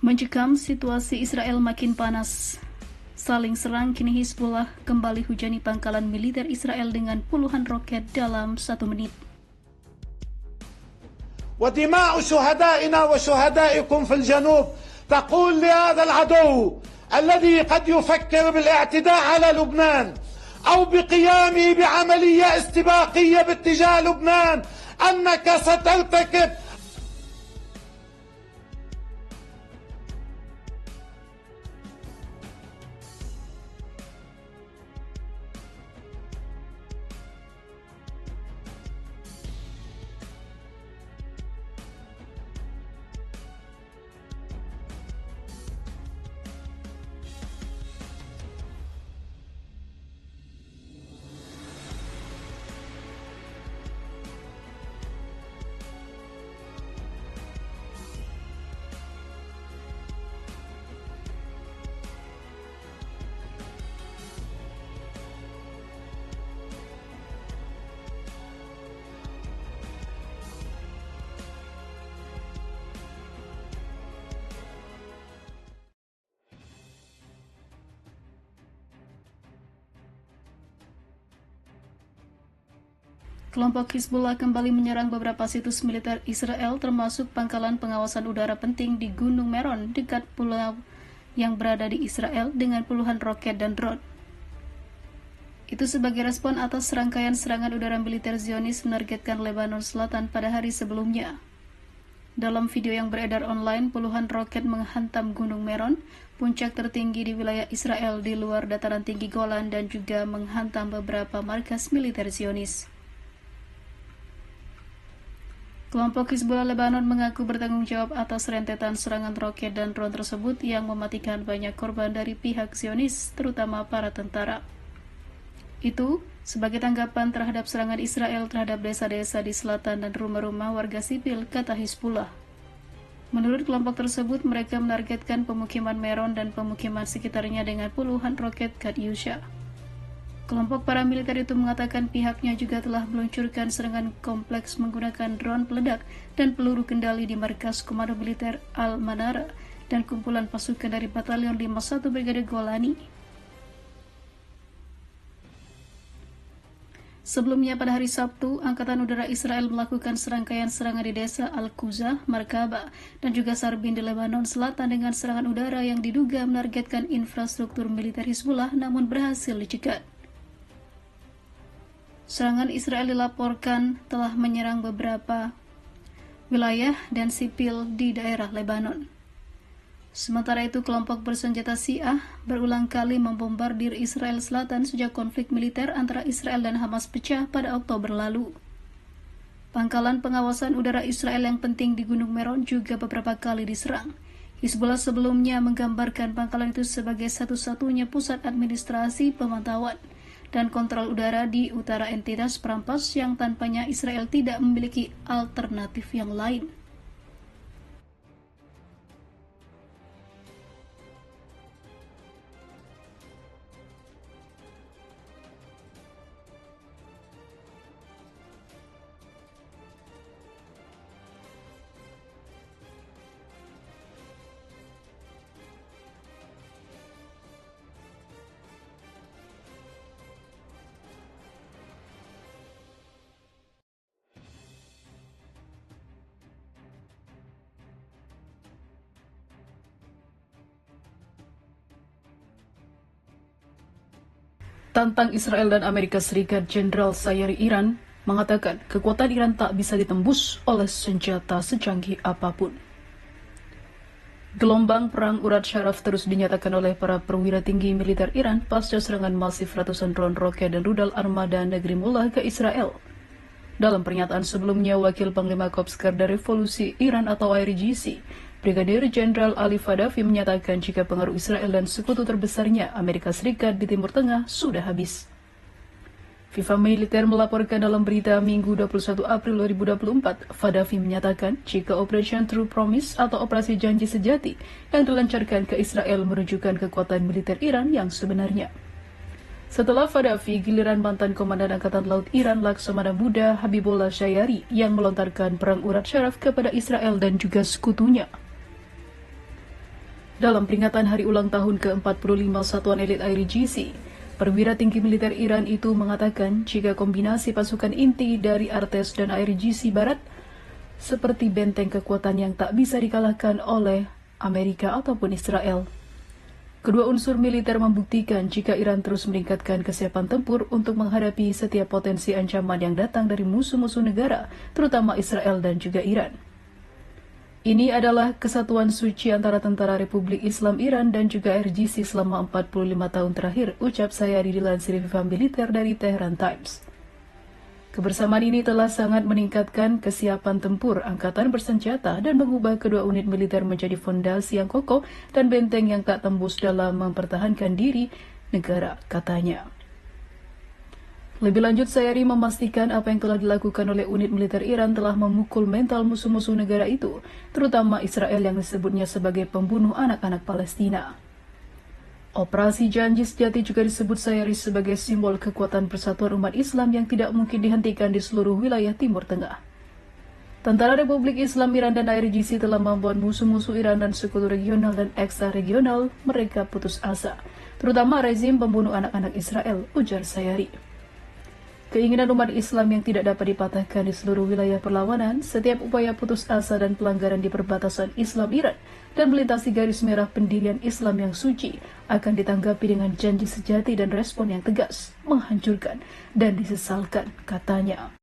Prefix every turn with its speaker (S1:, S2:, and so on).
S1: Mencekam situasi Israel makin panas. Saling serang, kini Hizbullah kembali hujani pangkalan militer Israel dengan puluhan roket dalam 1 menit.
S2: ودماء شهدائنا وشهدائكم في الجنوب تقول لهذا العدو الذي قد يفكر بالاعتداء على لبنان أو بقيامه بعملية استباقية باتجاه لبنان أنك سترتكب
S1: Kelompok Hizbullah kembali menyerang beberapa situs militer Israel termasuk pangkalan pengawasan udara penting di Gunung Meron dekat pulau yang berada di Israel dengan puluhan roket dan drone. Itu sebagai respon atas serangkaian serangan udara militer Zionis menargetkan Lebanon Selatan pada hari sebelumnya. Dalam video yang beredar online, puluhan roket menghantam Gunung Meron, puncak tertinggi di wilayah Israel di luar dataran tinggi Golan, dan juga menghantam beberapa markas militer Zionis. Kelompok Hizbullah Lebanon mengaku bertanggung jawab atas rentetan serangan roket dan drone tersebut yang mematikan banyak korban dari pihak Zionis, terutama para tentara. Itu sebagai tanggapan terhadap serangan Israel terhadap desa-desa di selatan dan rumah-rumah warga sipil, kata Hizbullah. Menurut kelompok tersebut, mereka menargetkan pemukiman Meron dan pemukiman sekitarnya dengan puluhan roket Katyusha. Kelompok paramiliter itu mengatakan pihaknya juga telah meluncurkan serangan kompleks menggunakan drone peledak dan peluru kendali di markas Komando Militer Al-Manara dan kumpulan pasukan dari Batalion 51 Brigade Golani. Sebelumnya pada hari Sabtu, Angkatan Udara Israel melakukan serangkaian serangan di desa Al-Quza, Markaba, dan juga Sarbin di Lebanon Selatan dengan serangan udara yang diduga menargetkan infrastruktur militer Hizbullah namun berhasil dicegat. Serangan Israel dilaporkan telah menyerang beberapa wilayah dan sipil di daerah Lebanon. Sementara itu, kelompok bersenjata Syiah berulang kali membombardir Israel Selatan sejak konflik militer antara Israel dan Hamas pecah pada Oktober lalu. Pangkalan pengawasan udara Israel yang penting di Gunung Meron juga beberapa kali diserang. Hizbullah sebelumnya menggambarkan pangkalan itu sebagai satu-satunya pusat administrasi, pemantauan, dan kontrol udara di utara entitas perampas yang tanpanya Israel tidak memiliki alternatif yang lain. Tantang Israel dan Amerika Serikat, Jenderal Sayari Iran mengatakan kekuatan Iran tak bisa ditembus oleh senjata secanggih apapun. Gelombang perang urat syaraf terus dinyatakan oleh para perwira tinggi militer Iran pasca serangan masif ratusan drone, roket, dan rudal armada negeri Mullah ke Israel. Dalam pernyataan sebelumnya, Wakil Panglima Korps Garda Revolusi Iran atau IRGC, Brigadir Jenderal Ali Fadavi menyatakan jika pengaruh Israel dan sekutu terbesarnya Amerika Serikat di Timur Tengah sudah habis. FIFA Militer melaporkan dalam berita Minggu 21 April 2024, Fadavi menyatakan jika Operation True Promise atau operasi janji sejati yang dilancarkan ke Israel menunjukkan kekuatan militer Iran yang sebenarnya. Setelah Fadavi, giliran mantan Komandan Angkatan Laut Iran Laksamana Muda Habibullah Shayari yang melontarkan perang urat syaraf kepada Israel dan juga sekutunya. Dalam peringatan hari ulang tahun ke-45 Satuan Elit IRGC, perwira tinggi militer Iran itu mengatakan jika kombinasi pasukan inti dari Artes dan IRGC Barat seperti benteng kekuatan yang tak bisa dikalahkan oleh Amerika ataupun Israel. Kedua unsur militer membuktikan jika Iran terus meningkatkan kesiapan tempur untuk menghadapi setiap potensi ancaman yang datang dari musuh-musuh negara, terutama Israel dan juga Iran. Ini adalah kesatuan suci antara Tentara Republik Islam Iran dan juga IRGC selama 45 tahun terakhir, ucap Sayari dilansir Viva Militer dari Tehran Times. Kebersamaan ini telah sangat meningkatkan kesiapan tempur angkatan bersenjata dan mengubah kedua unit militer menjadi fondasi yang kokoh dan benteng yang tak tembus dalam mempertahankan diri negara, katanya. Lebih lanjut, Sayari memastikan apa yang telah dilakukan oleh unit militer Iran telah memukul mental musuh-musuh negara itu, terutama Israel yang disebutnya sebagai pembunuh anak-anak Palestina. Operasi Janji Sejati juga disebut Sayari sebagai simbol kekuatan persatuan umat Islam yang tidak mungkin dihentikan di seluruh wilayah Timur Tengah. Tentara Republik Islam Iran dan IRGC telah membuat musuh-musuh Iran dan sekutu regional dan ekstra-regional mereka putus asa, terutama rezim pembunuh anak-anak Israel, ujar Sayari. Keinginan umat Islam yang tidak dapat dipatahkan di seluruh wilayah perlawanan, setiap upaya putus asa dan pelanggaran di perbatasan Islam Iran dan melintasi garis merah pendirian Islam yang suci akan ditanggapi dengan janji sejati dan respon yang tegas, menghancurkan dan disesalkan, katanya.